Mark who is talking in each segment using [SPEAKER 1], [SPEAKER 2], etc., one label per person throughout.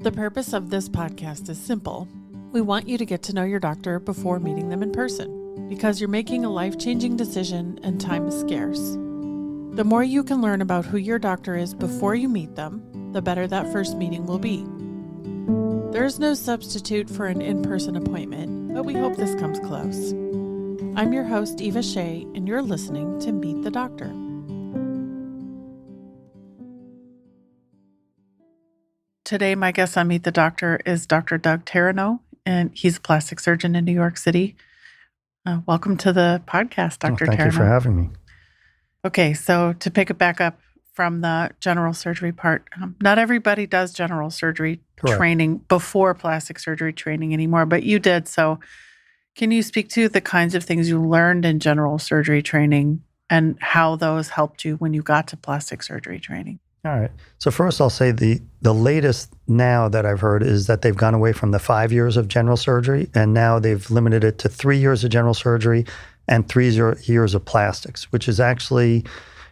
[SPEAKER 1] The purpose of this podcast is simple. We want you to get to know your doctor before meeting them in person, because you're making a life-changing decision and time is scarce. The more you can learn about who your doctor is before you meet them, the better that first meeting will be. There's no substitute for an in-person appointment, but we hope this comes close. I'm your host, Eva Shea, and you're listening to Meet the Doctor. Today, my guest on Meet the Doctor is Dr. Doug Taranow, and he's a plastic surgeon in New York City. Welcome to the podcast, Dr. Taranow.
[SPEAKER 2] Thank you for having me.
[SPEAKER 1] Okay, so to pick it back up from the general surgery part, not everybody does general surgery training before plastic surgery training anymore, but you did. So can you speak to the kinds of things you learned in general surgery training and how those helped you when you got to plastic surgery training?
[SPEAKER 2] All right. So first I'll say the latest now that I've heard is that they've gone away from the 5 years of general surgery, and now they've limited it to 3 years of general surgery and 3 years of plastics, which is actually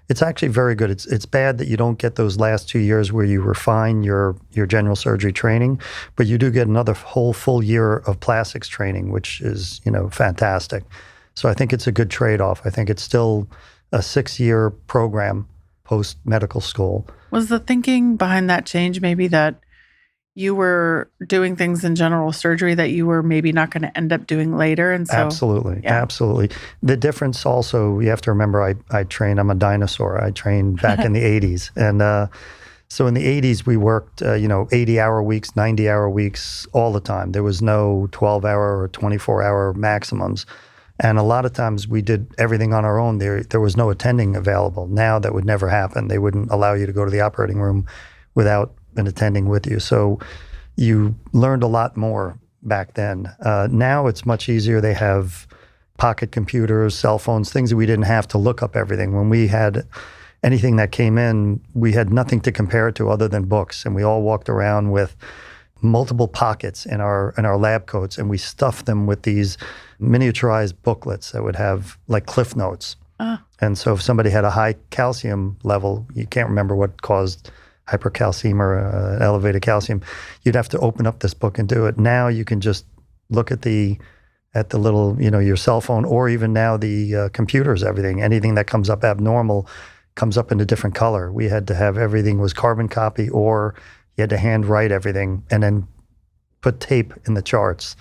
[SPEAKER 2] very good. It's bad that you don't get those last 2 years where you refine your general surgery training, but you do get another whole full year of plastics training, which is, fantastic. So I think it's a good trade-off. I think it's still a 6-year program post-medical school.
[SPEAKER 1] Was the thinking behind that change maybe that you were doing things in general surgery that you were maybe not going to end up doing later? And so,
[SPEAKER 2] Absolutely. The difference also, you have to remember, I'm a dinosaur. I trained back in the 80s. And so in the 80s, we worked, 80-hour weeks, 90-hour weeks all the time. There was no 12-hour or 24-hour maximums. And a lot of times we did everything on our own. There was no attending available. Now that would never happen. They wouldn't allow you to go to the operating room without an attending with you. So you learned a lot more back then. Now it's much easier. They have pocket computers, cell phones, things that we didn't have to look up everything. When we had anything that came in, we had nothing to compare it to other than books. And we all walked around with multiple pockets in our lab coats, and we stuffed them with these miniaturized booklets that would have like cliff notes. And so if somebody had a high calcium level, you can't remember what caused hypercalcemia or elevated calcium, you'd have to open up this book and do it. Now you can just look at the little, your cell phone, or even now the computers, everything. Anything that comes up abnormal comes up in a different color. We had to have everything was carbon copy, or you had to hand write everything and then put tape in the charts.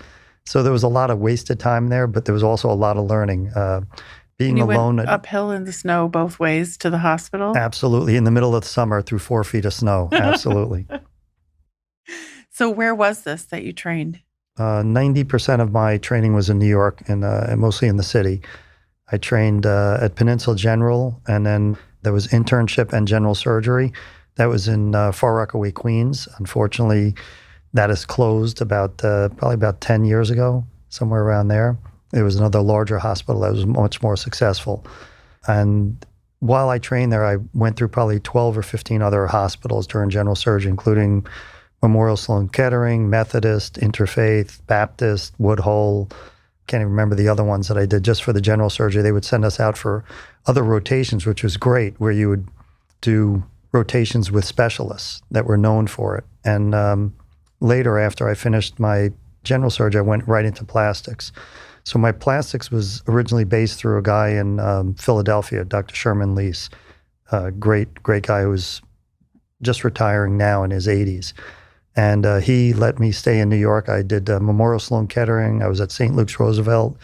[SPEAKER 2] So there was a lot of wasted time there, but there was also a lot of learning. Being alone.
[SPEAKER 1] Went uphill in the snow both ways to the hospital?
[SPEAKER 2] Absolutely. In the middle of the summer through 4 feet of snow. Absolutely.
[SPEAKER 1] So where was this that you trained?
[SPEAKER 2] 90% of my training was in New York, and mostly in the city. I trained at Peninsula General, and then there was internship and general surgery. That was in Far Rockaway, Queens. Unfortunately, that is closed probably about 10 years ago, somewhere around there. There was another larger hospital that was much more successful. And while I trained there, I went through probably 12 or 15 other hospitals during general surgery, including Memorial Sloan Kettering, Methodist, Interfaith, Baptist, Woodhull. Can't even remember the other ones that I did just for the general surgery. They would send us out for other rotations, which was great, where you would do rotations with specialists that were known for it. And later, after I finished my general surgery, I went right into plastics. So my plastics was originally based through a guy in Philadelphia, Dr. Sherman Lease, a great guy who's just retiring now in his 80s. And he let me stay in New York. I did Memorial Sloan Kettering. I was at St. Luke's Roosevelt.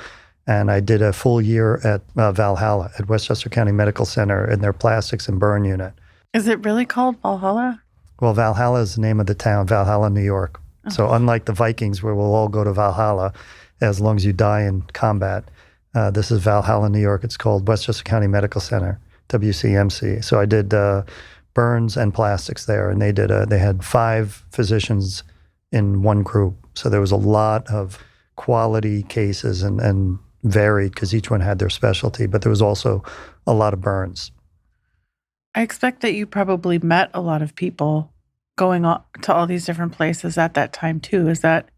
[SPEAKER 2] And I did a full year at Valhalla at Westchester County Medical Center in their plastics and burn unit.
[SPEAKER 1] Is it really called Valhalla?
[SPEAKER 2] Well, Valhalla is the name of the town, Valhalla, New York. Oh. So unlike the Vikings, where we'll all go to Valhalla as long as you die in combat, this is Valhalla, New York. It's called Westchester County Medical Center, WCMC. So I did burns and plastics there, and they had 5 physicians in one group. So there was a lot of quality cases and varied, because each one had their specialty, but there was also a lot of burns.
[SPEAKER 1] I expect that you probably met a lot of people going to all these different places at that time too. Is that?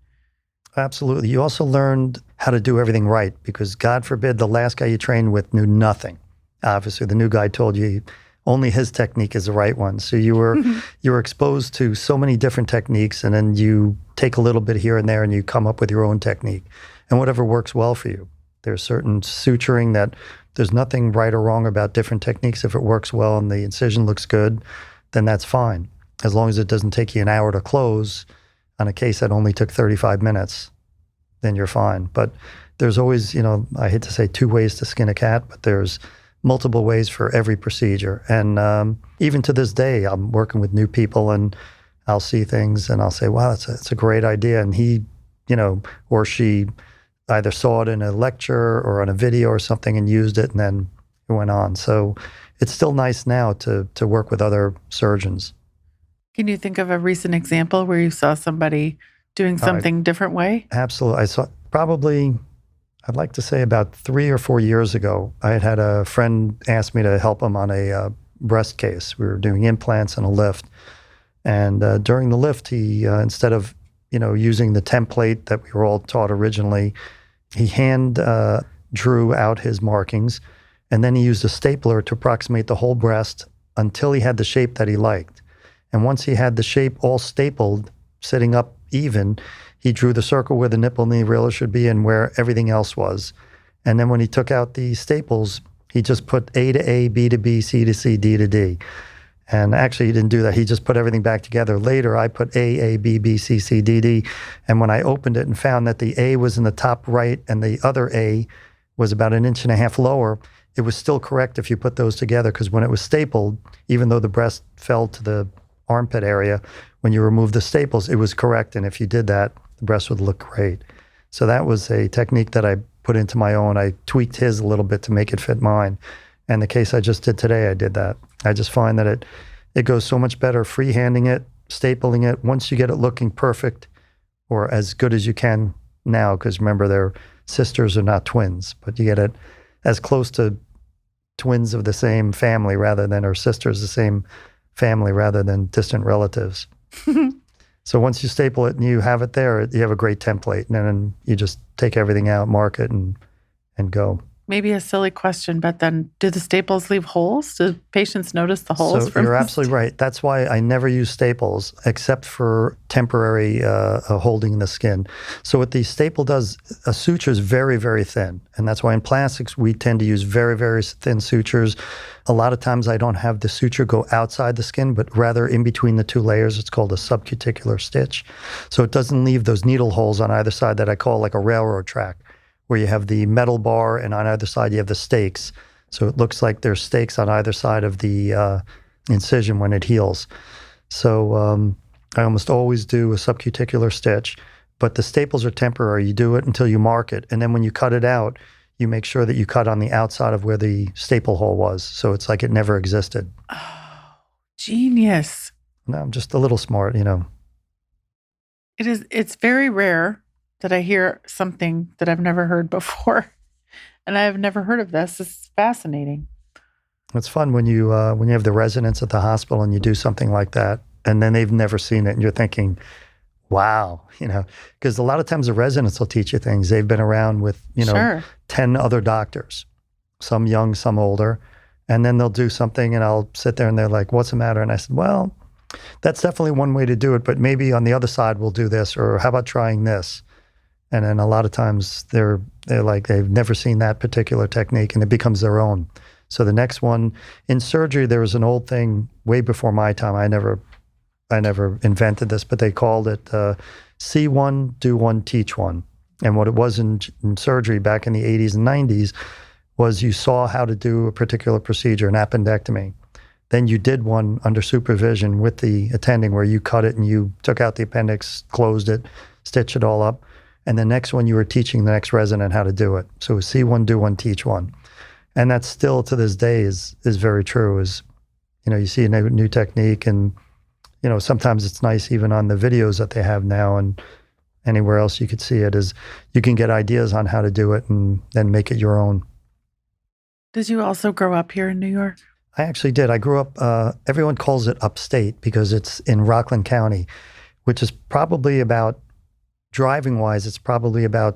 [SPEAKER 2] Absolutely. You also learned how to do everything right, because God forbid the last guy you trained with knew nothing. Obviously, the new guy told you only his technique is the right one. So you were exposed to so many different techniques, and then you take a little bit here and there and you come up with your own technique and whatever works well for you. There's certain suturing that there's nothing right or wrong about different techniques. If it works well and the incision looks good, then that's fine. As long as it doesn't take you an hour to close on a case that only took 35 minutes, then you're fine. But there's always, I hate to say 2 ways to skin a cat, but there's multiple ways for every procedure. And even to this day, I'm working with new people and I'll see things and I'll say, wow, it's a great idea. And he, or she either saw it in a lecture or on a video or something and used it, and then it went on. So it's still nice now to work with other surgeons.
[SPEAKER 1] Can you think of a recent example where you saw somebody doing something different way?
[SPEAKER 2] Absolutely. I saw probably, I'd like to say about 3 or 4 years ago, I had a friend ask me to help him on a breast case. We were doing implants and a lift. And during the lift, he, instead of, using the template that we were all taught originally, he hand drew out his markings, and then he used a stapler to approximate the whole breast until he had the shape that he liked. And once he had the shape all stapled, sitting up even, he drew the circle where the nipple and the areola should be and where everything else was. And then when he took out the staples, he just put A to A, B to B, C to C, D to D. And actually, he didn't do that. He just put everything back together. Later, I put A, B, B, C, C, D, D. And when I opened it and found that the A was in the top right and the other A was about 1.5 inches lower, it was still correct if you put those together, because when it was stapled, even though the breast fell to the armpit area, when you removed the staples, it was correct. And if you did that, the breast would look great. So that was a technique that I put into my own. I tweaked his a little bit to make it fit mine. And the case I just did today, I did that. I just find that it goes so much better freehanding it, stapling it. Once you get it looking perfect, or as good as you can now, because remember, they're sisters are not twins, but you get it as close to twins of the same family rather than, or sisters the same family rather than distant relatives. So once you staple it and you have it there, you have a great template, and then you just take everything out, mark it, and go.
[SPEAKER 1] Maybe a silly question, but then do the staples leave holes? Do patients notice the holes?
[SPEAKER 2] So you're absolutely right. That's why I never use staples except for temporary holding the skin. So what the staple does, a suture is very, very thin. And that's why in plastics, we tend to use very, very thin sutures. A lot of times I don't have the suture go outside the skin, but rather in between the 2 layers. It's called a subcuticular stitch. So it doesn't leave those needle holes on either side that I call like a railroad track, where you have the metal bar and on either side you have the stakes. So it looks like there's stakes on either side of the incision when it heals. So I almost always do a subcuticular stitch, but the staples are temporary. You do it until you mark it. And then when you cut it out, you make sure that you cut on the outside of where the staple hole was. So it's like it never existed.
[SPEAKER 1] Oh, genius.
[SPEAKER 2] No, I'm just a little smart,
[SPEAKER 1] It's very rare that I hear something that I've never heard before. And I have never heard of this. It's fascinating.
[SPEAKER 2] It's fun when you have the residents at the hospital and you do something like that, and then they've never seen it, and you're thinking, wow, because a lot of times the residents will teach you things. They've been around with,
[SPEAKER 1] Sure.
[SPEAKER 2] 10 other doctors, some young, some older, and then they'll do something and I'll sit there and they're like, what's the matter? And I said, well, that's definitely one way to do it, but maybe on the other side we'll do this, or how about trying this? And then a lot of times they're like, they've never seen that particular technique, and it becomes their own. So the next one, in surgery, there was an old thing way before my time. I never invented this, but they called it see one, do one, teach one. And what it was in surgery back in the 80s and 90s was you saw how to do a particular procedure, an appendectomy. Then you did one under supervision with the attending where you cut it and you took out the appendix, closed it, stitched it all up. And the next one, you were teaching the next resident how to do it. So see one, do one, teach one. And that's still to this day is very true. You see a new technique, and, sometimes it's nice even on the videos that they have now and anywhere else you could see it, is you can get ideas on how to do it and then make it your own.
[SPEAKER 1] Did you also grow up here in New York?
[SPEAKER 2] I actually did. I grew up, everyone calls it upstate because it's in Rockland County, which is probably about, driving-wise,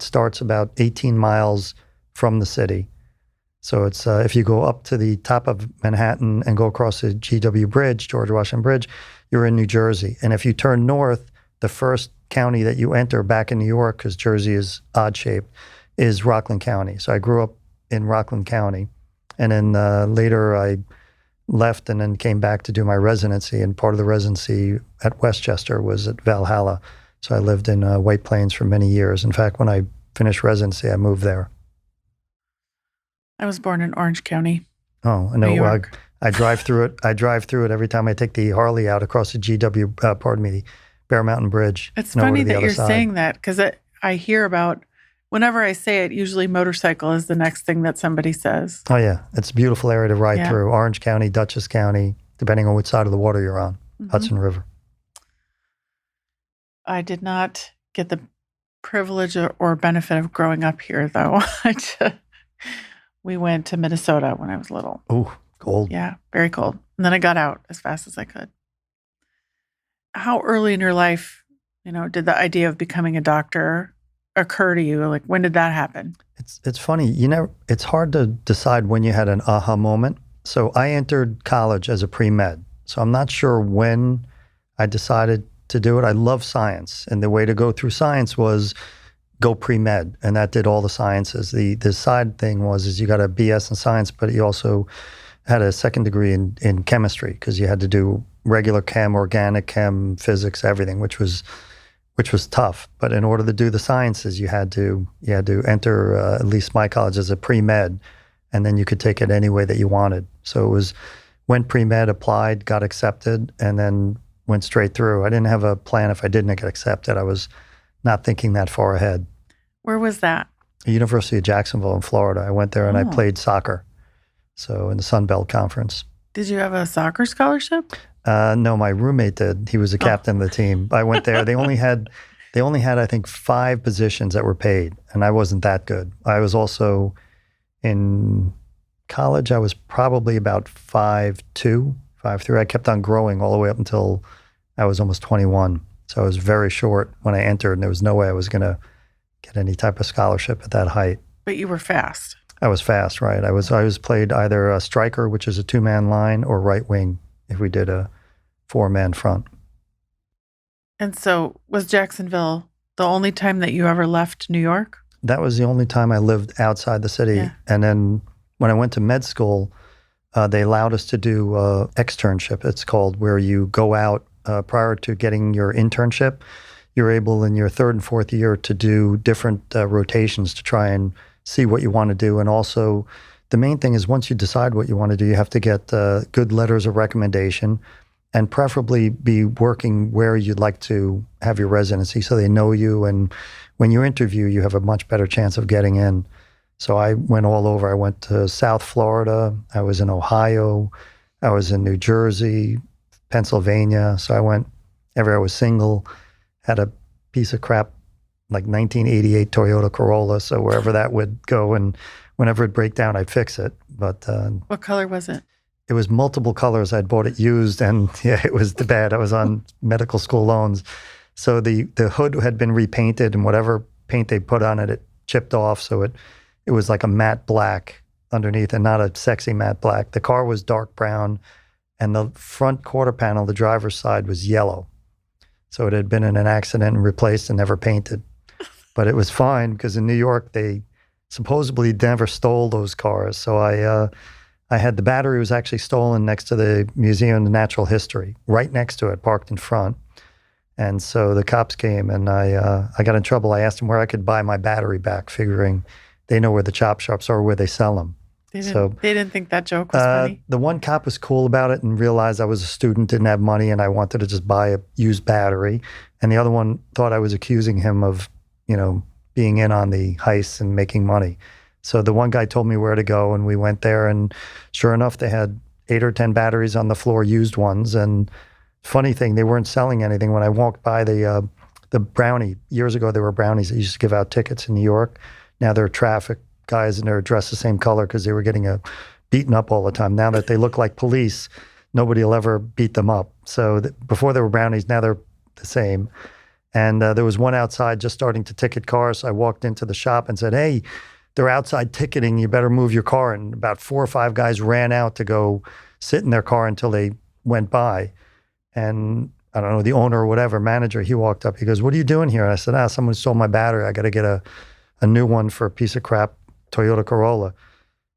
[SPEAKER 2] starts about 18 miles from the city. So it's if you go up to the top of Manhattan and go across the GW Bridge, George Washington Bridge, you're in New Jersey. And if you turn north, the first county that you enter back in New York, because Jersey is odd-shaped, is Rockland County. So I grew up in Rockland County. And then later I left and then came back to do my residency. And part of the residency at Westchester was at Valhalla. So I lived in White Plains for many years. In fact, when I finished residency, I moved there.
[SPEAKER 1] I was born in Orange County.
[SPEAKER 2] Oh, I know.
[SPEAKER 1] New York.
[SPEAKER 2] I drive through it. I drive through it every time I take the Harley out across the the Bear Mountain Bridge.
[SPEAKER 1] It's funny that you're saying that, because I hear about, whenever I say it, usually motorcycle is the next thing that somebody says.
[SPEAKER 2] Oh, yeah. It's a beautiful area to ride through. Orange County, Dutchess County, depending on which side of the water you're on. Hudson River. I
[SPEAKER 1] did not get the privilege or benefit of growing up here, though. We went to Minnesota when I was little.
[SPEAKER 2] Oh, cold.
[SPEAKER 1] Yeah, very cold. And then I got out as fast as I could. How early in your life, did the idea of becoming a doctor occur to you? Like, when did that happen?
[SPEAKER 2] It's funny. It's hard to decide when you had an aha moment. So I entered college as a pre-med. So I'm not sure when I decided to do it. I love science. And the way to go through science was go pre-med. And that did all the sciences. The side thing is you got a BS in science, but you also had a second degree in chemistry, because you had to do regular chem, organic chem, physics, everything, which was tough. But in order to do the sciences, you had to enter at least my college as a pre-med, and then you could take it any way that you wanted. So went pre-med, applied, got accepted, and then went straight through. I didn't have a plan if I didn't get accepted. I was not thinking that far ahead.
[SPEAKER 1] Where was that?
[SPEAKER 2] The University of Jacksonville in Florida. I went there and I played soccer. So in the Sun Belt Conference.
[SPEAKER 1] Did you have a soccer scholarship?
[SPEAKER 2] No, my roommate did. He was the captain of the team. I went there. They only had, I think, 5 positions that were paid, and I wasn't that good. I was also in college. I was probably about 5'2", 5'3". I kept on growing all the way up until I was almost 21. So I was very short when I entered, and there was no way I was going to get any type of scholarship at that height.
[SPEAKER 1] But you were fast.
[SPEAKER 2] I was fast, right? I was played either a striker, which is a 2-man line, or right wing if we did a 4-man front.
[SPEAKER 1] And so was Jacksonville the only time that you ever left New York?
[SPEAKER 2] That was the only time I lived outside the city. Yeah. And then when I went to med school, they allowed us to do externship, it's called, where you go out prior to getting your internship. You're able in your 3rd and 4th year to do different rotations to try and see what you want to do. And also, the main thing is once you decide what you want to do, you have to get good letters of recommendation, and preferably be working where you'd like to have your residency so they know you. And when you interview, you have a much better chance of getting in. So I went all over. I went to South Florida. I was in Ohio. I was in New Jersey, Pennsylvania. So I went everywhere. I was single, had a piece of crap like 1988 Toyota Corolla. So wherever that would go, and whenever it'd break down, I'd fix it. But
[SPEAKER 1] what color was it?
[SPEAKER 2] It was multiple colors. I'd bought it used, and yeah, it was bad. I was on medical school loans. So the hood had been repainted, and whatever paint they put on it, it chipped off. So it was like a matte black underneath, and not a sexy matte black. The car was dark brown, and the front quarter panel, the driver's side, was yellow. So it had been in an accident and replaced and never painted. But it was fine, because in New York, they supposedly never stole those cars. So I had the battery was actually stolen next to the Museum of Natural History, right next to it, parked in front. And so the cops came, and I got in trouble. I asked them where I could buy my battery back, figuring they know where the chop shops are, where they sell them.
[SPEAKER 1] They didn't think that joke was funny?
[SPEAKER 2] The one cop was cool about it and realized I was a student, didn't have money, and I wanted to just buy a used battery. And the other one thought I was accusing him of, being in on the heist and making money. So the one guy told me where to go, and we went there, and sure enough, they had 8 or 10 batteries on the floor, used ones. And funny thing, they weren't selling anything. When I walked by the Brownie, years ago, there were Brownies that used to give out tickets in New York. Now they're traffic guys, and they're dressed the same color because they were getting beaten up all the time. Now that they look like police, nobody will ever beat them up. So before they were Brownies, now they're the same. And there was one outside just starting to ticket cars. So I walked into the shop and said, "Hey, they're outside ticketing. You better move your car. And about 4 or 5 guys ran out to go sit in their car until they went by. And I don't know, the owner or whatever, manager, he walked up. He goes, "What are you doing here?" And I said, "Someone stole my battery. I got to get a new one for a piece of crap Toyota Corolla."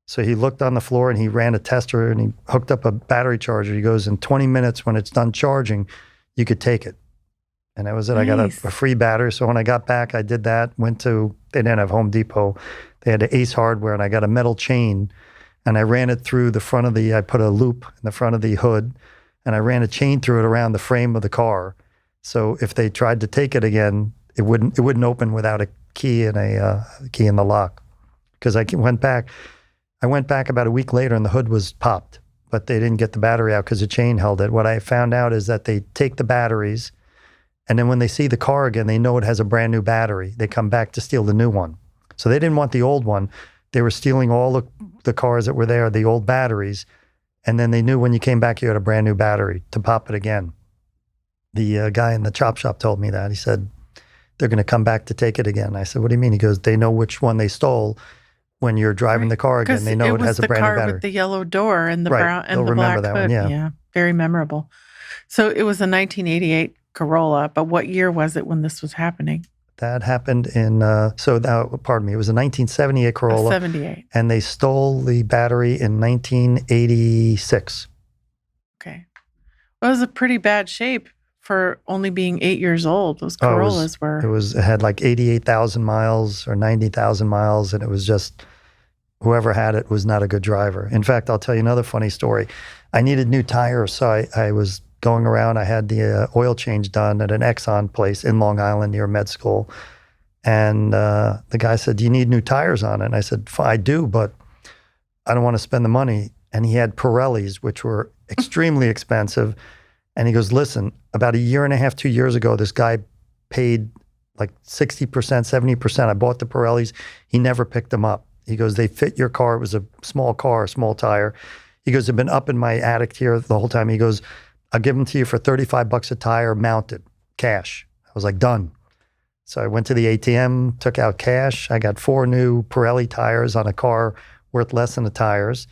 [SPEAKER 2] So he looked on the floor and he ran a tester and he hooked up a battery charger. He goes, "In 20 minutes when it's done charging, you could take it." And that was it. Nice. I got a free battery. So when I got back, I did that, they didn't have Home Depot. They had Ace Hardware, and I got a metal chain and I ran it through the front of I put a loop in the front of the hood and I ran a chain through it around the frame of the car. So if they tried to take it again, it wouldn't open without a key and a key in the lock. Because I went back about a week later and the hood was popped, but they didn't get the battery out because the chain held it. What I found out is that they take the batteries, and then when they see the car again, they know it has a brand new battery. They come back to steal the new one. So they didn't want the old one. They were stealing all the cars that were there, the old batteries, and then they knew when you came back, you had a brand new battery to pop it again. The guy in the chop shop told me that. He said, "They're going to come back to take it again." I said, "What do you mean?" He goes, "They know which one they stole. When you're driving the car again, they know it has a brand new battery."
[SPEAKER 1] It was the car with the yellow door and the brown and the black hood.
[SPEAKER 2] One,
[SPEAKER 1] yeah, very memorable. So it was a 1988 Corolla, but what year was it when this was happening?
[SPEAKER 2] That happened in, it was a 1978 Corolla.
[SPEAKER 1] 78.
[SPEAKER 2] And they stole the battery in 1986.
[SPEAKER 1] Okay. Well, it was a pretty bad shape for only being 8 years old. Those Corollas
[SPEAKER 2] It had like 88,000 miles or 90,000 miles, and it was just, whoever had it was not a good driver. In fact, I'll tell you another funny story. I needed new tires, so I was going around. I had the oil change done at an Exxon place in Long Island near med school. And the guy said, "Do you need new tires on it?" And I said, "I do, but I don't want to spend the money." And he had Pirellis, which were extremely expensive. And he goes, "Listen, about 1.5 years, 2 years ago, this guy paid like 60%, 70%. I bought the Pirellis. He never picked them up." He goes, "They fit your car." It was a small car, a small tire. He goes, "They've been up in my attic here the whole time." He goes, "I'll give them to you for $35 a tire, mounted, cash." I was like, done. So I went to the ATM, took out cash. I got 4 new Pirelli tires on a car worth less than the tires.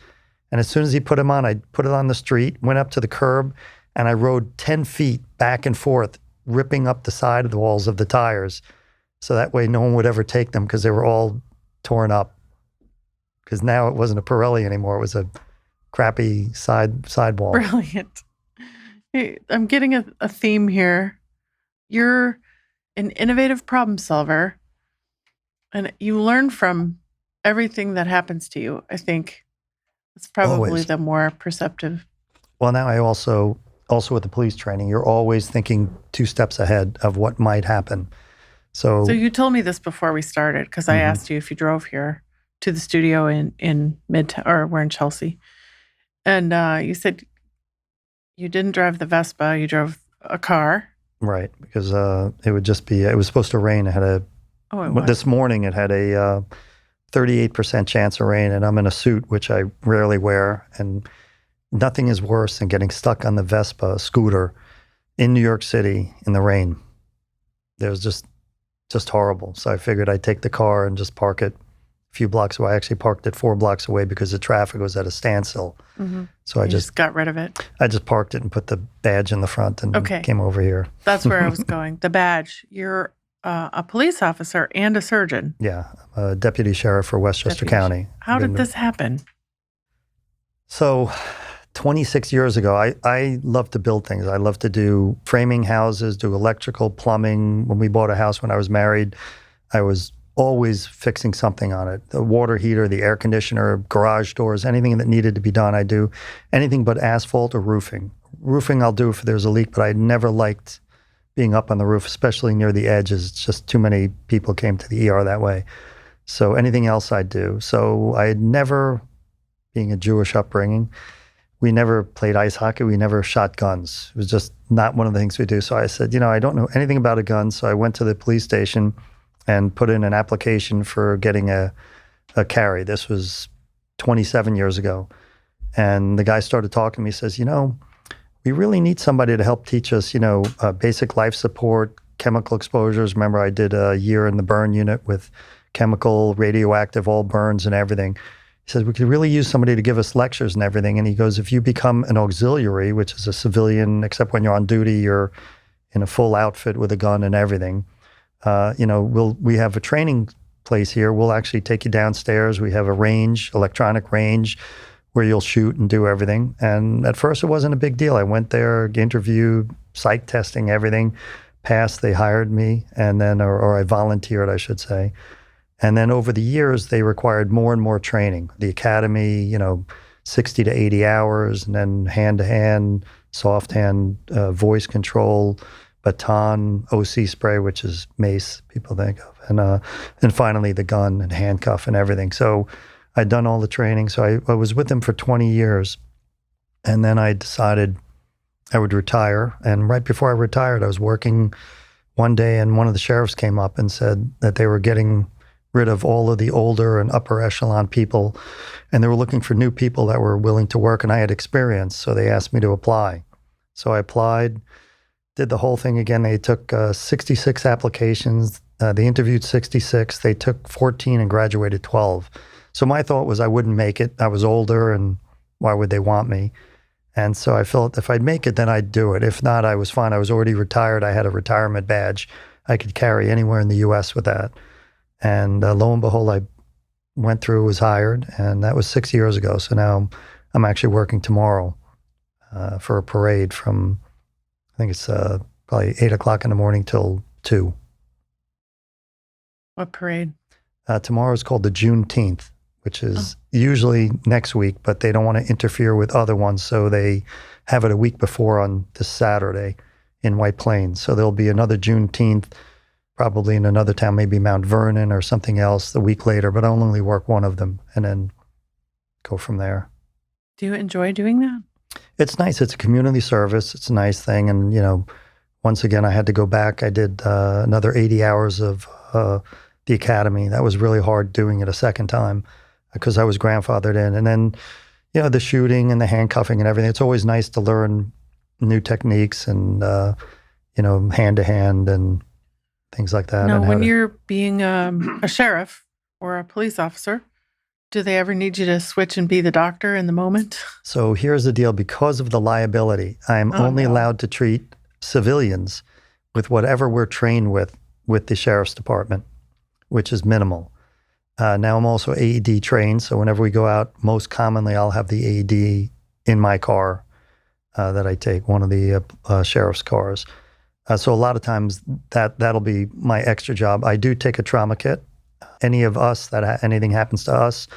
[SPEAKER 2] And as soon as he put them on, I put it on the street, went up to the curb, and I rode 10 feet back and forth, ripping up the side of the walls of the tires. So that way no one would ever take them because they were all torn up. Because now it wasn't a Pirelli anymore. It was a crappy sidewall.
[SPEAKER 1] Brilliant. Hey, I'm getting a theme here. You're an innovative problem solver, and you learn from everything that happens to you. I think it's probably
[SPEAKER 2] Always.
[SPEAKER 1] the more perceptive.
[SPEAKER 2] Well, now I also with the police training, you're always thinking 2 steps ahead of what might happen. So
[SPEAKER 1] you told me this before we started, because I asked you if you drove here to the studio in Midtown, or we're in Chelsea. And you said you didn't drive the Vespa, you drove a car.
[SPEAKER 2] Right, because it was supposed to rain. This morning it had a 38% chance of rain, and I'm in a suit, which I rarely wear, and nothing is worse than getting stuck on the Vespa scooter in New York City in the rain. It was just horrible. So I figured I'd take the car and just park it a few blocks away. I actually parked it 4 blocks away because the traffic was at a standstill. Mm-hmm. So I just
[SPEAKER 1] got rid of it.
[SPEAKER 2] I just parked it and put the badge in the front and came over here.
[SPEAKER 1] That's where I was going. The badge. You're a police officer and a surgeon.
[SPEAKER 2] Yeah, I'm a deputy sheriff for Westchester County.
[SPEAKER 1] How did this happen?
[SPEAKER 2] So 26 years ago, I love to build things. I love to do framing houses, do electrical, plumbing. When we bought a house when I was married, I was always fixing something on it. The water heater, the air conditioner, garage doors, anything that needed to be done, I do. Anything but asphalt or roofing. Roofing I'll do if there's a leak, but I never liked being up on the roof, especially near the edges. It's just too many people came to the ER that way. So anything else I do. So I had never, being a Jewish upbringing, we never played ice hockey. We never shot guns. It was just not one of the things we do. So I said, I don't know anything about a gun. So I went to the police station and put in an application for getting a carry. This was 27 years ago. And the guy started talking to me. He says, we really need somebody to help teach us, basic life support, chemical exposures. Remember, I did a year in the burn unit with chemical, radioactive, all burns and everything. He says, we could really use somebody to give us lectures and everything. And he goes, if you become an auxiliary, which is a civilian, except when you're on duty, you're in a full outfit with a gun and everything. We have a training place here. We'll actually take you downstairs. We have a range, electronic range, where you'll shoot and do everything. And at first it wasn't a big deal. I went there, interviewed, psych testing, everything, passed, they hired me, and then, or I volunteered, I should say. And then over the years, they required more and more training. The academy, 60 to 80 hours, and then hand-to-hand, soft hand, voice control, baton, OC spray, which is mace, people think of, and finally the gun and handcuff and everything. So I'd done all the training. So I was with him for 20 years. And then I decided I would retire. And right before I retired, I was working one day, and one of the sheriffs came up and said that they were getting rid of all of the older and upper echelon people, and they were looking for new people that were willing to work, and I had experience. So they asked me to apply. So I applied, did the whole thing again. They took 66 applications. They interviewed 66. They took 14 and graduated 12. So my thought was I wouldn't make it. I was older, and why would they want me? And so I felt if I'd make it, then I'd do it. If not, I was fine. I was already retired. I had a retirement badge I could carry anywhere in the U.S. with that. And lo and behold, I went through, was hired, and that was 6 years ago. So now I'm actually working tomorrow for a parade from, I think it's probably 8 o'clock in the morning till 2.
[SPEAKER 1] What parade?
[SPEAKER 2] Tomorrow is called the Juneteenth, which is usually next week, but they don't want to interfere with other ones. So they have it a week before on this Saturday in White Plains. So there'll be another Juneteenth, probably in another town, maybe Mount Vernon or something else the week later, but I'll only work one of them and then go from there.
[SPEAKER 1] Do you enjoy doing that?
[SPEAKER 2] It's nice. It's a community service. It's a nice thing. And, once again, I had to go back. I did another 80 hours of the academy. That was really hard doing it a second time because I was grandfathered in. And then, the shooting and the handcuffing and everything. It's always nice to learn new techniques and, hand-to-hand and things like that.
[SPEAKER 1] Now, when you're being a sheriff or a police officer, do they ever need you to switch and be the doctor in the moment?
[SPEAKER 2] So here's the deal. Because of the liability, I'm only allowed to treat civilians with whatever we're trained with the sheriff's department, which is minimal. Now I'm also AED trained, so whenever we go out, most commonly I'll have the AED in my car that I take, one of the sheriff's cars. So a lot of times that'll be my extra job. I do take a trauma kit. Any of us that anything happens to us,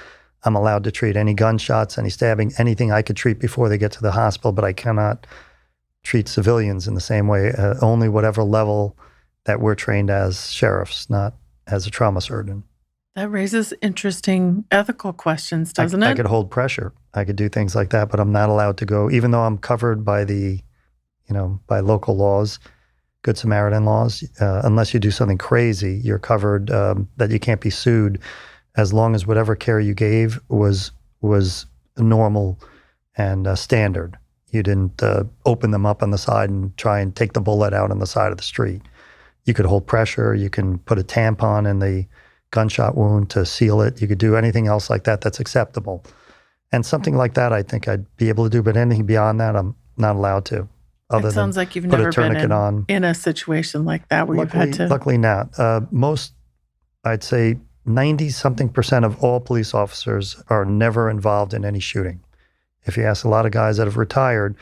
[SPEAKER 2] I'm allowed to treat any gunshots, any stabbing, anything I could treat before they get to the hospital, but I cannot treat civilians in the same way, only whatever level that we're trained as sheriffs, not as a trauma surgeon.
[SPEAKER 1] That raises interesting ethical questions, doesn't it?
[SPEAKER 2] I could hold pressure. I could do things like that, but I'm not allowed to go, even though I'm covered by by local laws, Good Samaritan laws. Unless you do something crazy, you're covered that you can't be sued as long as whatever care you gave was normal and standard. You didn't open them up on the side and try and take the bullet out on the side of the street. You could hold pressure. You can put a tampon in the gunshot wound to seal it. You could do anything else like that that's acceptable. And something like that, I think I'd be able to do, but anything beyond that, I'm not allowed to.
[SPEAKER 1] It sounds like you've never been in a situation like that where you've had to.
[SPEAKER 2] Luckily not. Most, I'd say 90-something% of all police officers are never involved in any shooting. If you ask a lot of guys that have retired,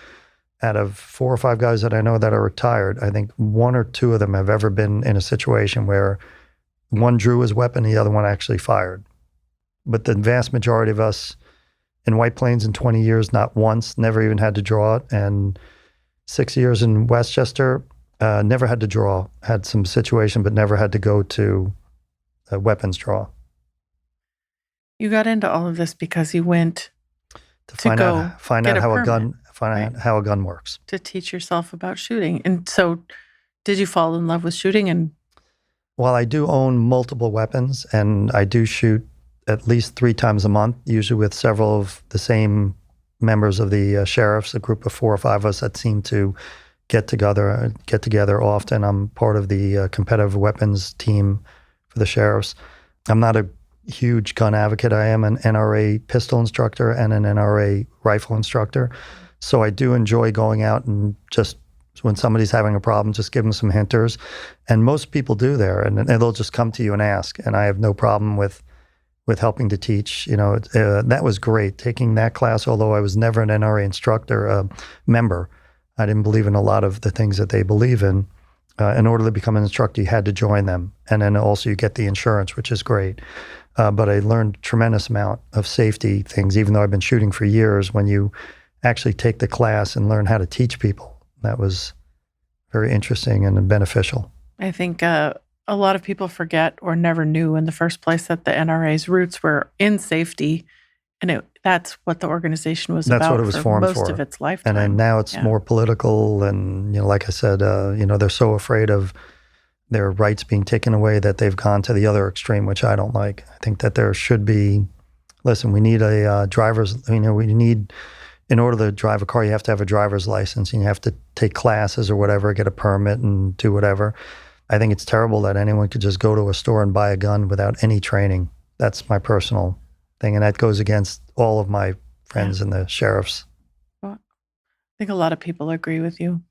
[SPEAKER 2] out of 4 or 5 guys that I know that are retired, I think 1 or 2 of them have ever been in a situation where one drew his weapon, the other one actually fired. But the vast majority of us in White Plains in 20 years, not once, never even had to draw it. And 6 years in Westchester, never had to draw. Had some situation, but never had to go to a weapons draw.
[SPEAKER 1] You got into all of this because you went
[SPEAKER 2] to find out how a gun works.
[SPEAKER 1] To teach yourself about shooting. And so did you fall in love with shooting? And
[SPEAKER 2] well, I do own multiple weapons, and I do shoot at least 3 times a month, usually with several of the same members of the sheriffs, a group of 4 or 5 of us that seem to get together often. I'm part of the competitive weapons team for the sheriffs. I'm not a huge gun advocate. I am an NRA pistol instructor and an NRA rifle instructor. So I do enjoy going out and just when somebody's having a problem, just give them some hinters. And most people do there, and they'll just come to you and ask. And I have no problem with helping to teach. That was great, taking that class, although I was never an NRA instructor member. I didn't believe in a lot of the things that they believe in. In order to become an instructor, you had to join them. And then also you get the insurance, which is great. But I learned a tremendous amount of safety things, even though I've been shooting for years, when you actually take the class and learn how to teach people. That was very interesting and beneficial.
[SPEAKER 1] I think a lot of people forget or never knew in the first place that the NRA's roots were in safety, and that's what the organization was about.
[SPEAKER 2] That's what it was formed for.
[SPEAKER 1] Most of its lifetime.
[SPEAKER 2] And then now it's more political, and like I said, they're so afraid of their rights being taken away that they've gone to the other extreme, which I don't like. I think that there should be. Listen, we need a driver's. In order to drive a car, you have to have a driver's license, and you have to take classes or whatever, get a permit and do whatever. I think it's terrible that anyone could just go to a store and buy a gun without any training. That's my personal thing, and that goes against all of my friends in the sheriffs.
[SPEAKER 1] Well, I think a lot of people agree with you.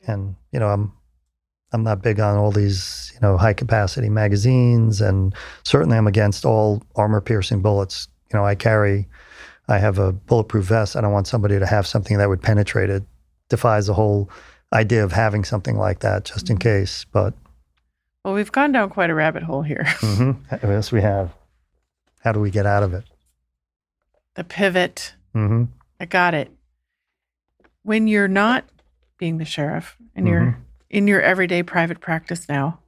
[SPEAKER 2] And, I'm not big on all these, high-capacity magazines, and certainly I'm against all armor-piercing bullets. I have a bulletproof vest. I don't want somebody to have something that would penetrate it. Defies the whole idea of having something like that just in case. But
[SPEAKER 1] well, we've gone down quite a rabbit hole here.
[SPEAKER 2] Mm-hmm. Yes, we have. How do we get out of it?
[SPEAKER 1] The pivot.
[SPEAKER 2] Mm-hmm.
[SPEAKER 1] I got it. When you're not being the sheriff and you're in your everyday private practice now,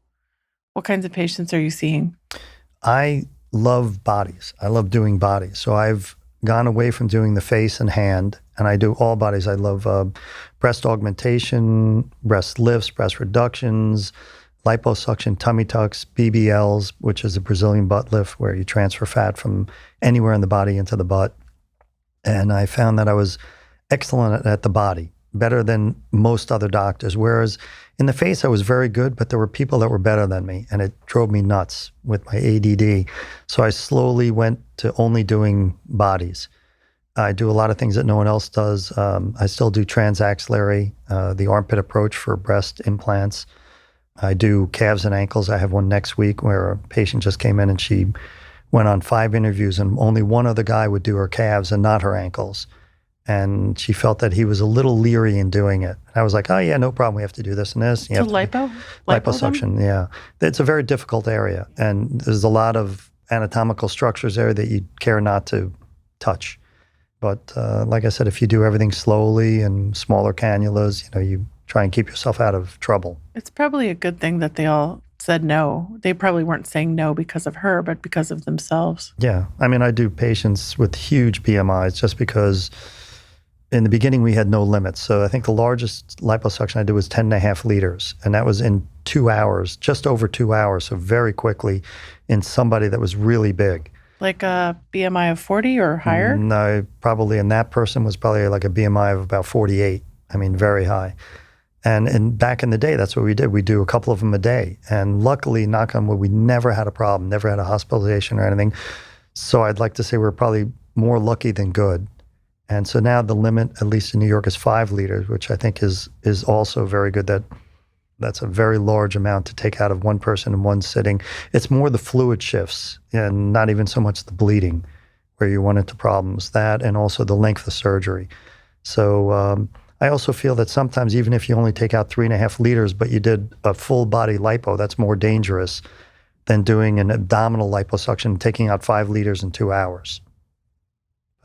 [SPEAKER 1] what kinds of patients are you seeing?
[SPEAKER 2] I love bodies. I love doing bodies. So I've gone away from doing the face and hand, and I do all bodies. I love breast augmentation, breast lifts, breast reductions, liposuction, tummy tucks, BBLs, which is a Brazilian butt lift where you transfer fat from anywhere in the body into the butt. And I found that I was excellent at the body, better than most other doctors. Whereas in the face, I was very good, but there were people that were better than me, and it drove me nuts with my ADD. So I slowly went to only doing bodies. I do a lot of things that no one else does. I still do transaxillary, the armpit approach for breast implants. I do calves and ankles. I have one next week where a patient just came in and she went on 5 interviews, and only one other guy would do her calves and not her ankles. And she felt that he was a little leery in doing it. And I was like, oh, yeah, no problem. We have to do this and this.
[SPEAKER 1] So
[SPEAKER 2] liposuction, yeah. It's a very difficult area. And there's a lot of anatomical structures there that you care not to touch. But like I said, if you do everything slowly and smaller cannulas, you try and keep yourself out of trouble.
[SPEAKER 1] It's probably a good thing that they all said no. They probably weren't saying no because of her, but because of themselves.
[SPEAKER 2] Yeah. I do patients with huge BMIs just because in the beginning, we had no limits. So I think the largest liposuction I did was 10.5 liters. And that was in 2 hours, just over 2 hours. So very quickly in somebody that was really big.
[SPEAKER 1] Like a BMI of 40 or higher?
[SPEAKER 2] No, probably. And that person was probably like a BMI of about 48. Very high. And back in the day, that's what we did. We do a couple of them a day. And luckily, knock on wood, we never had a problem, never had a hospitalization or anything. So I'd like to say we're probably more lucky than good. And so now the limit, at least in New York, is 5 liters, which I think is also very good. That's a very large amount to take out of one person in one sitting. It's more the fluid shifts and not even so much the bleeding where you run into problems. That and also the length of surgery. So I also feel that sometimes even if you only take out 3.5 liters, but you did a full body lipo, that's more dangerous than doing an abdominal liposuction, taking out 5 liters in 2 hours.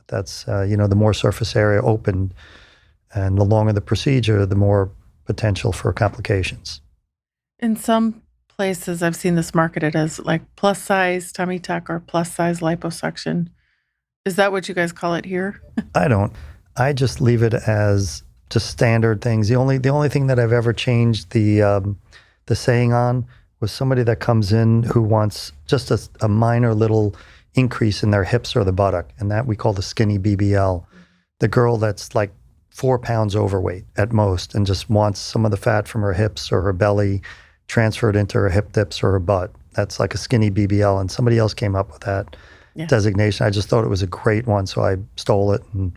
[SPEAKER 2] That's, the more surface area opened and the longer the procedure, the more potential for complications.
[SPEAKER 1] In some places, I've seen this marketed as like plus size tummy tuck or plus size liposuction. Is that what you guys call it here?
[SPEAKER 2] I don't. I just leave it as just standard things. The only thing that I've ever changed the saying on was somebody that comes in who wants just a minor little increase in their hips or the buttock, and that we call the skinny BBL. The girl that's like 4 pounds overweight at most and just wants some of the fat from her hips or her belly transferred into her hip dips or her butt. That's like a skinny BBL, and somebody else came up with that designation. I just thought it was a great one, so I stole it and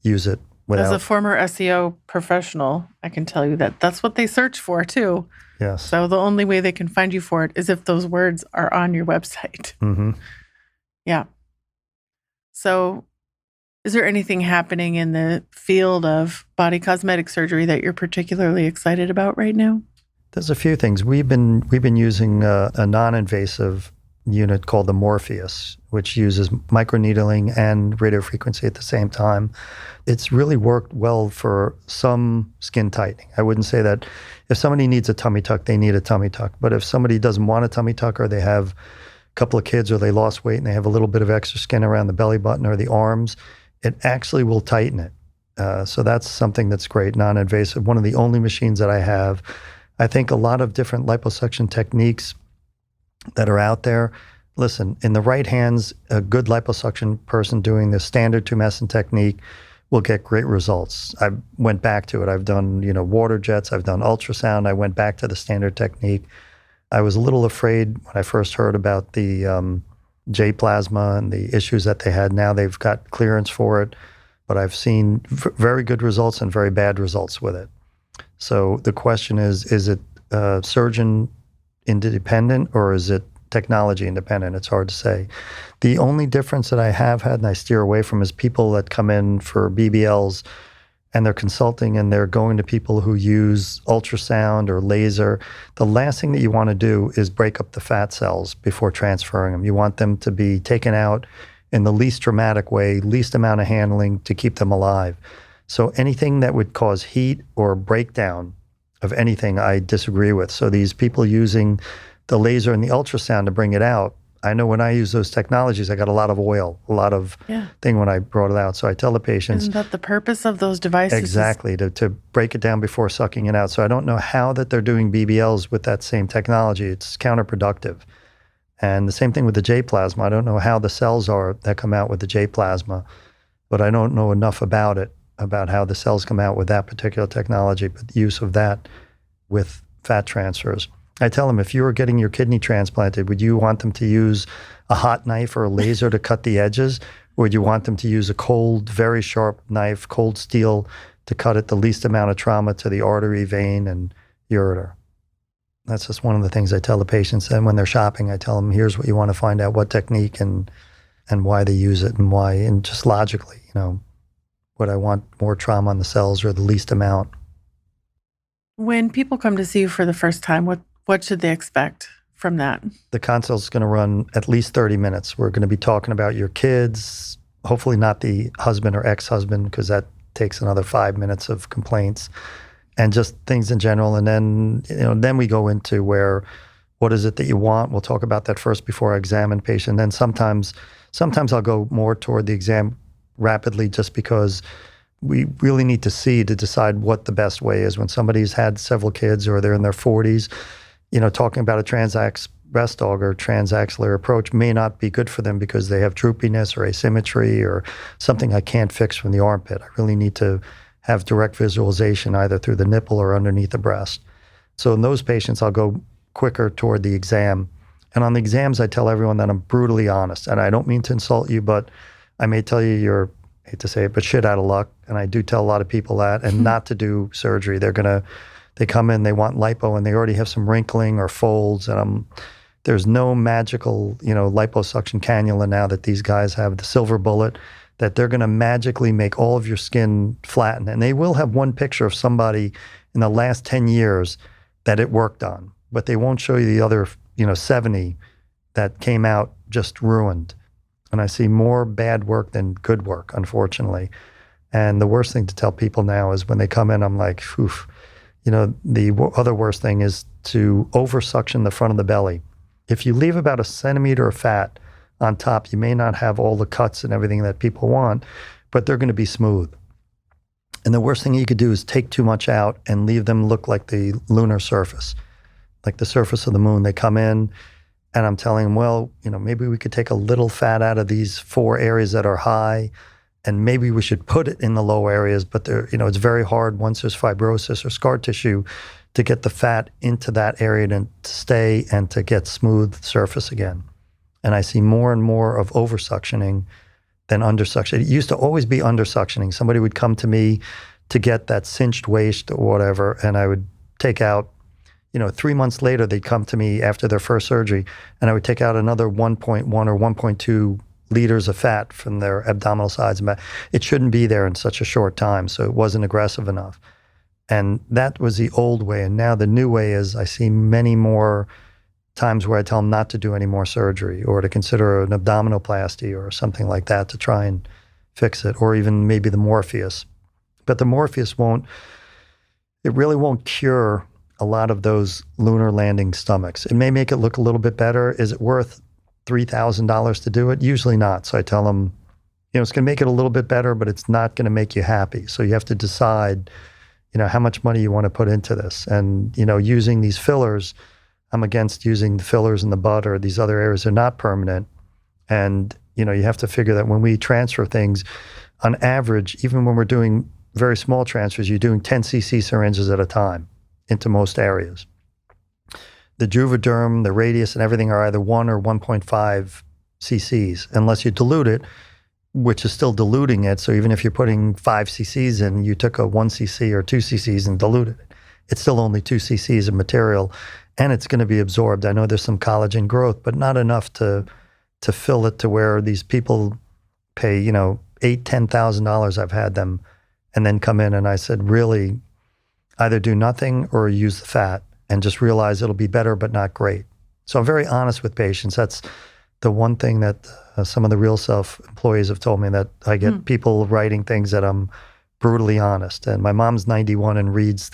[SPEAKER 2] use it without.
[SPEAKER 1] As a former SEO professional, I can tell you that that's what they search for too.
[SPEAKER 2] Yes.
[SPEAKER 1] So the only way they can find you for it is if those words are on your website.
[SPEAKER 2] Mm-hmm.
[SPEAKER 1] Yeah. So is there anything happening in the field of body cosmetic surgery that you're particularly excited about right now?
[SPEAKER 2] There's a few things. We've been using a non-invasive unit called the Morpheus, which uses microneedling and radiofrequency at the same time. It's really worked well for some skin tightening. I wouldn't say that if somebody needs a tummy tuck, they need a tummy tuck. But if somebody doesn't want a tummy tuck, or they have a couple of kids, or they lost weight and they have a little bit of extra skin around the belly button or the arms, it actually will tighten it. So that's something that's great, non-invasive. One of the only machines that I have. I think a lot of different liposuction techniques that are out there. Listen, in the right hands, a good liposuction person doing the standard tumescent technique will get great results. I went back to it. I've done, water jets. I've done ultrasound. I went back to the standard technique. I was a little afraid when I first heard about the J plasma and the issues that they had. Now they've got clearance for it, but I've seen very good results and very bad results with it. So the question is it surgeon independent or is it technology independent? It's hard to say. The only difference that I have had, and I steer away from, is people that come in for BBLs and they're consulting and they're going to people who use ultrasound or laser. The last thing that you want to do is break up the fat cells before transferring them. You want them to be taken out in the least traumatic way, least amount of handling to keep them alive. So anything that would cause heat or breakdown of anything, I disagree with. So these people using the laser and the ultrasound to bring it out, I know when I use those technologies, I got a lot of oil, a lot of thing when I brought it out. So I tell the patients—
[SPEAKER 1] Isn't that the purpose of those devices?
[SPEAKER 2] Exactly, to break it down before sucking it out. So I don't know how that they're doing BBLs with that same technology. It's counterproductive. And the same thing with the J plasma. I don't know how the cells are that come out with the J plasma, but I don't know enough about it, about how the cells come out with that particular technology, but the use of that with fat transfers. I tell them, if you were getting your kidney transplanted, would you want them to use a hot knife or a laser to cut the edges? Or would you want them to use a cold, very sharp knife, cold steel, to cut it the least amount of trauma to the artery, vein, and ureter? That's just one of the things I tell the patients. And when they're shopping, I tell them, here's what you want to find out, what technique and why they use it and why, and just logically, would I want more trauma on the cells or the least amount?
[SPEAKER 1] When people come to see you for the first time, what should they expect from that? The
[SPEAKER 2] consult is going to run at least 30 minutes. We're going to be talking about your kids, hopefully not the husband or ex-husband, because that takes another 5 minutes of complaints, and just things in general. And then, then we go into what is it that you want? We'll talk about that first before I examine patient. Then sometimes I'll go more toward the exam rapidly, just because we really need to see to decide what the best way is. When somebody's had several kids or they're in their 40s, talking about a transax breast dog or transaxillary approach may not be good for them because they have droopiness or asymmetry or something I can't fix from the armpit. I really need to have direct visualization either through the nipple or underneath the breast. So in those patients, I'll go quicker toward the exam. And on the exams, I tell everyone that I'm brutally honest. And I don't mean to insult you, but I may tell you you're, I hate to say it, but shit out of luck. And I do tell a lot of people that, and not to do surgery. They come in, they want lipo, and they already have some wrinkling or folds. And there's no magical, liposuction cannula now that these guys have, the silver bullet, that they're going to magically make all of your skin flatten. And they will have one picture of somebody in the last 10 years that it worked on, but they won't show you the other, 70 that came out just ruined. And I see more bad work than good work, unfortunately. And the worst thing to tell people now is when they come in, I'm like, oof. The other worst thing is to over-suction the front of the belly. If you leave about a centimeter of fat on top, you may not have all the cuts and everything that people want, but they're going to be smooth. And the worst thing you could do is take too much out and leave them look like the lunar surface, like the surface of the moon. They come in, and I'm telling them, well, maybe we could take a little fat out of these 4 areas that are high, and maybe we should put it in the low areas, but it's very hard once there's fibrosis or scar tissue to get the fat into that area to stay and to get smooth surface again. And I see more and more of over-suctioning than under-suctioning. It used to always be under-suctioning. Somebody would come to me to get that cinched waist or whatever, and I would take out, 3 months later, they'd come to me after their first surgery, and I would take out another 1.1 or 1.2 liters of fat from their abdominal sides and back. It shouldn't be there in such a short time, so it wasn't aggressive enough. And that was the old way. And now the new way is I see many more times where I tell them not to do any more surgery or to consider an abdominoplasty or something like that to try and fix it, or even maybe the Morpheus. But the Morpheus really won't cure a lot of those lunar landing stomachs. It may make it look a little bit better. Is it worth $3,000 to do it? Usually not. So I tell them, it's going to make it a little bit better, but it's not going to make you happy. So you have to decide, how much money you want to put into this. And, using these fillers, I'm against using the fillers in the butt or these other areas. They're not permanent. And, you have to figure that when we transfer things, on average, even when we're doing very small transfers, you're doing 10 cc syringes at a time into most areas. The Juvederm, the Radius, and everything are either 1 or 1.5 cc's, unless you dilute it, which is still diluting it. So even if you're putting 5 cc's in, you took a 1 cc or 2 cc's and diluted it. It's still only 2 cc's of material, and it's going to be absorbed. I know there's some collagen growth, but not enough to fill it to where these people pay, $8,000-$10,000. I've had them, and then come in and I said, really, either do nothing or use the fat and just realize it'll be better, but not great. So I'm very honest with patients. That's the one thing that some of the Real Self employees have told me, that I get people writing things that I'm brutally honest. And my mom's 91 and reads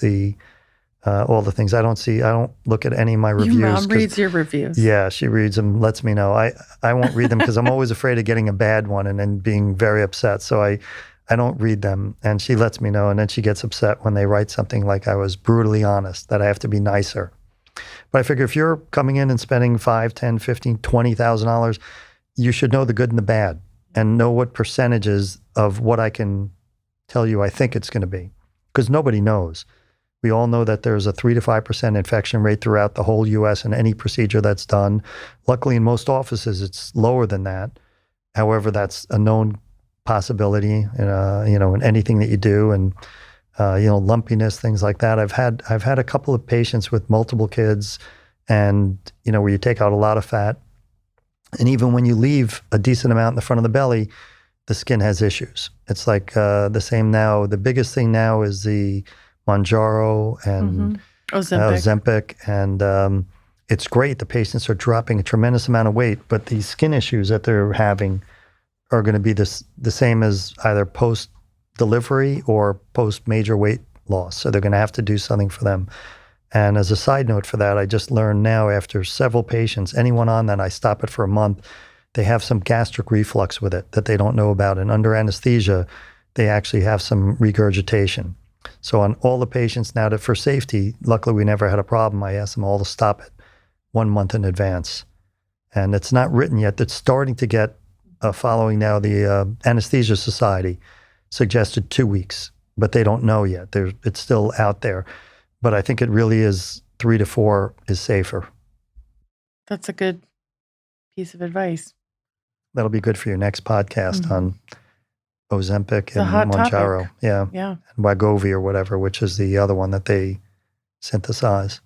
[SPEAKER 2] all the things. I don't look at any of my reviews.
[SPEAKER 1] Your mom reads your reviews.
[SPEAKER 2] Yeah, she reads them, lets me know. I won't read them because I'm always afraid of getting a bad one and then being very upset. So I don't read them, and she lets me know, and then she gets upset when they write something like I was brutally honest, that I have to be nicer. But I figure if you're coming in and spending $5,000, $10,000, $15,000, $20,000, you should know the good and the bad and know what percentages of what I can tell you I think it's going to be, because nobody knows. We all know that there's a 3 to 5% infection rate throughout the whole U.S. in any procedure that's done. Luckily, in most offices, it's lower than that. However, that's a known possibility, in anything that you do, and lumpiness, things like that. I've had a couple of patients with multiple kids, and where you take out a lot of fat, and even when you leave a decent amount in the front of the belly, the skin has issues. It's like the same now. The biggest thing now is the Mounjaro and Ozempic, and it's great. The patients are dropping a tremendous amount of weight, but these skin issues that they're having are going to be the same as either post-delivery or post-major weight loss. So they're going to have to do something for them. And as a side note for that, I just learned now after several patients, anyone on that, I stop it for a month, they have some gastric reflux with it that they don't know about. And under anesthesia, they actually have some regurgitation. So on all the patients now, for safety, luckily we never had a problem. I asked them all to stop it 1 month in advance. And it's not written yet. It's starting to get following now. The Anesthesia Society suggested 2 weeks, but they don't know yet. It's still out there. But I think it really is 3 to 4 is safer.
[SPEAKER 1] That's a good piece of advice.
[SPEAKER 2] That'll be good for your next podcast on Ozempic and Mounjaro. Yeah. And Wegovy or whatever, which is the other one that they synthesize.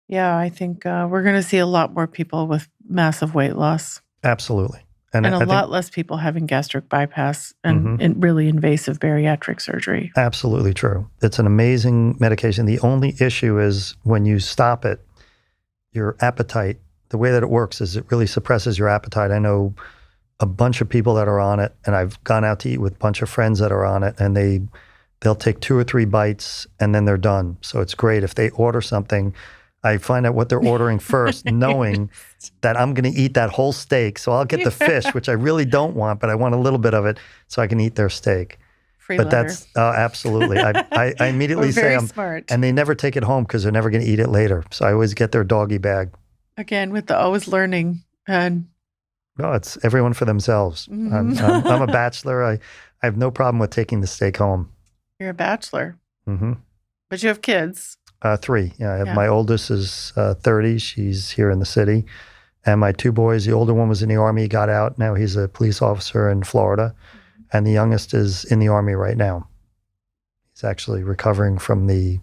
[SPEAKER 1] Yeah, I think we're going to see a lot more people with massive weight loss.
[SPEAKER 2] Absolutely.
[SPEAKER 1] And a lot less people having gastric bypass and really invasive bariatric surgery.
[SPEAKER 2] Absolutely true. It's an amazing medication. The only issue is when you stop it, your appetite, the way that it works is it really suppresses your appetite. I know a bunch of people that are on it, and I've gone out to eat with a bunch of friends that are on it, and they'll take 2 or 3 bites and then they're done. So it's great. If they order something, I find out what they're ordering first, knowing that I'm going to eat that whole steak. So I'll get the fish, which I really don't want, but I want a little bit of it so I can eat their steak.
[SPEAKER 1] That's
[SPEAKER 2] absolutely. I immediately say I'm
[SPEAKER 1] smart.
[SPEAKER 2] And they never take it home because they're never going to eat it later. So I always get their doggy bag.
[SPEAKER 1] Again, with the always learning. And
[SPEAKER 2] no, it's everyone for themselves. I'm a bachelor. I have no problem with taking the steak home.
[SPEAKER 1] You're a bachelor.
[SPEAKER 2] Mm-hmm.
[SPEAKER 1] But you have kids.
[SPEAKER 2] Three. Yeah, I have
[SPEAKER 1] Yeah.
[SPEAKER 2] my oldest is 30. She's here in the city. And my two boys, the older one was in the Army, got out. Now he's a police officer in Florida. And the youngest is in the Army right now. He's actually recovering from a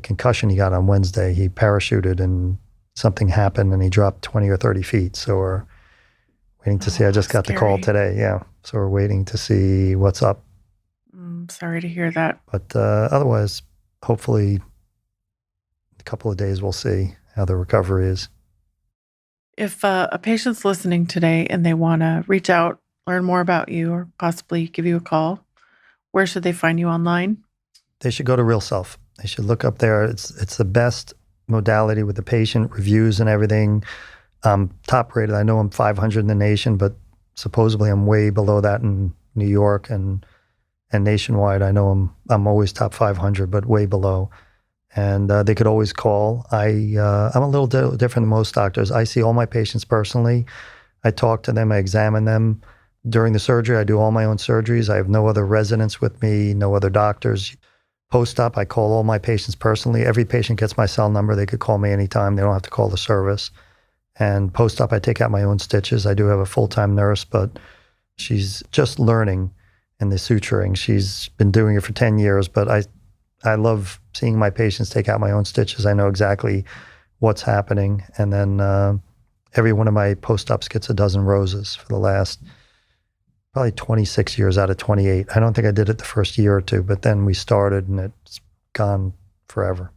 [SPEAKER 2] concussion he got on Wednesday. He parachuted and something happened and he dropped 20 or 30 feet. So we're waiting to see. I just got the call today. Yeah. So we're waiting to see what's up.
[SPEAKER 1] I'm sorry to hear that.
[SPEAKER 2] But otherwise, hopefully a couple of days we'll see how the recovery is.
[SPEAKER 1] If a patient's listening today and they want to reach out, learn more about you, or possibly give you a call, where should they find you online?
[SPEAKER 2] They should go to Real Self. They should look up there. It's the best modality with the patient reviews and everything. Top rated. I know I'm 500 in the nation, but supposedly I'm way below that in New York and nationwide. I know I'm always top 500, but way below. And they could always call. I'm a little different than most doctors. I see all my patients personally. I talk to them. I examine them. During the surgery, I do all my own surgeries. I have no other residents with me, no other doctors. Post-op, I call all my patients personally. Every patient gets my cell number. They could call me anytime. They don't have to call the service. And post-op, I take out my own stitches. I do have a full-time nurse, but she's just learning in the suturing. She's been doing it for 10 years, but I love seeing my patients take out my own stitches. I know exactly what's happening. And then every one of my post-ops gets a dozen roses for the last probably 26 years out of 28. I don't think I did it the first year or two, but then we started and it's gone forever.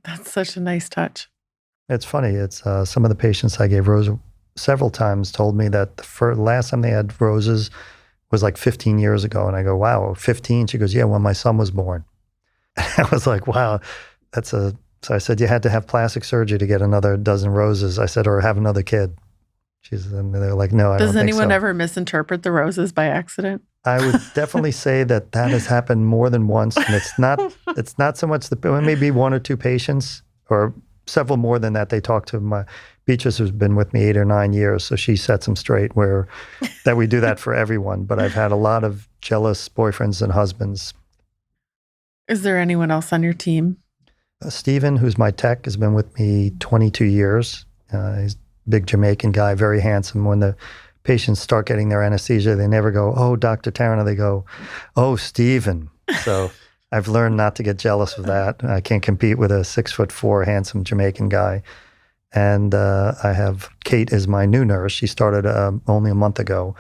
[SPEAKER 1] That's such a nice touch.
[SPEAKER 2] It's funny. It's some of the patients I gave roses several times told me that the last time they had roses was like 15 years ago. And I go, wow, 15? She goes, yeah, when my son was born. I was like, wow, so I said, you had to have plastic surgery to get another dozen roses. I said, or have another kid. And they're like, no, I don't think so.
[SPEAKER 1] Does anyone ever misinterpret the roses by accident?
[SPEAKER 2] I would definitely say that has happened more than once. And it's not so much maybe one or two patients or several more than that. They talk to my Beatrice, who's been with me 8 or 9 years. So she sets them straight that we do that for everyone. But I've had a lot of jealous boyfriends and husbands.
[SPEAKER 1] Is there anyone else on your team?
[SPEAKER 2] Stephen, who's my tech, has been with me 22 years. He's big Jamaican guy, very handsome. When the patients start getting their anesthesia, they never go, oh, Dr. Taranow. They go, oh, Stephen. So I've learned not to get jealous of that. I can't compete with a 6'4" handsome Jamaican guy. And I have Kate as my new nurse. She started only a month ago.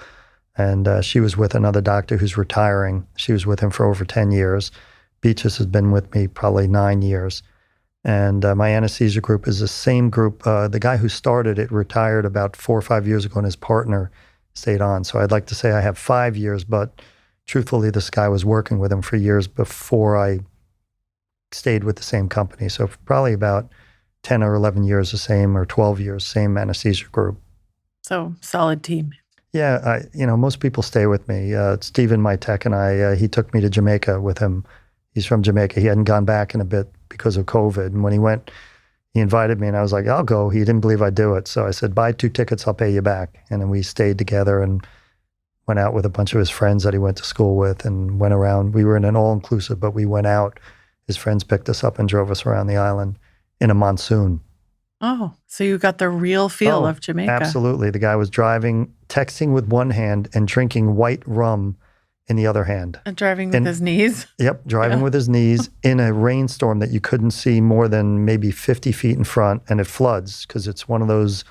[SPEAKER 2] And she was with another doctor who's retiring. She was with him for over 10 years. Beatrice has been with me probably 9 years. And my anesthesia group is the same group. The guy who started it retired about 4 or 5 years ago, and his partner stayed on. So I'd like to say I have 5 years, but truthfully, this guy was working with him for years before I stayed with the same company. So probably about 10 or 11 years the same, or 12 years, same anesthesia group.
[SPEAKER 1] So solid team.
[SPEAKER 2] Yeah, most people stay with me. Stephen, my tech, and he took me to Jamaica with him. He's from Jamaica. He hadn't gone back in a bit because of COVID. And when he went, he invited me and I was like, I'll go. He didn't believe I'd do it. So I said, buy 2 tickets, I'll pay you back. And then we stayed together and went out with a bunch of his friends that he went to school with and went around. We were in an all-inclusive, but we went out. His friends picked us up and drove us around the island in a monsoon.
[SPEAKER 1] Oh, so you got the real feel of Jamaica.
[SPEAKER 2] Absolutely. The guy was driving, texting with one hand and drinking white rum in the other hand.
[SPEAKER 1] And driving with his knees?
[SPEAKER 2] Yep, driving with his knees in a rainstorm that you couldn't see more than maybe 50 feet in front, and it floods because it's one of those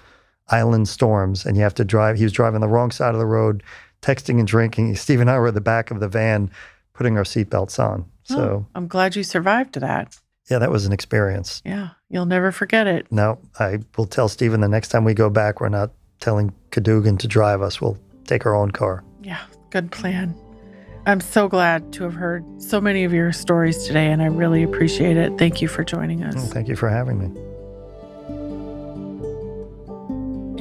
[SPEAKER 2] island storms, and you have to drive. He was driving the wrong side of the road, texting and drinking. Steve and I were at the back of the van putting our seatbelts on. So
[SPEAKER 1] I'm glad you survived that.
[SPEAKER 2] Yeah, that was an experience.
[SPEAKER 1] Yeah, you'll never forget it.
[SPEAKER 2] No, I will tell Stephen the next time we go back, we're not telling Cadogan to drive us. We'll take our own car.
[SPEAKER 1] Yeah, good plan. I'm so glad to have heard so many of your stories today, and I really appreciate it. Thank you for joining us.
[SPEAKER 2] Thank you for having me.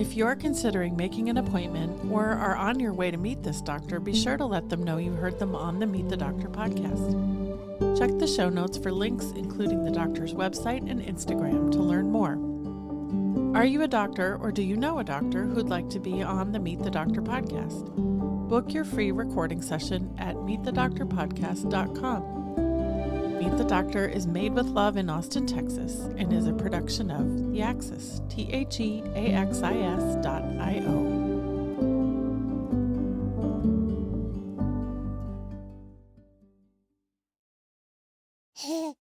[SPEAKER 1] If you're considering making an appointment or are on your way to meet this doctor, be sure to let them know you heard them on the Meet the Doctor podcast. Check the show notes for links, including the doctor's website and Instagram, to learn more. Are you a doctor or do you know a doctor who'd like to be on the Meet the Doctor podcast? Book your free recording session at meetthedoctorpodcast.com. Meet the Doctor is made with love in Austin, Texas, and is a production of The Axis, TheAxis.io.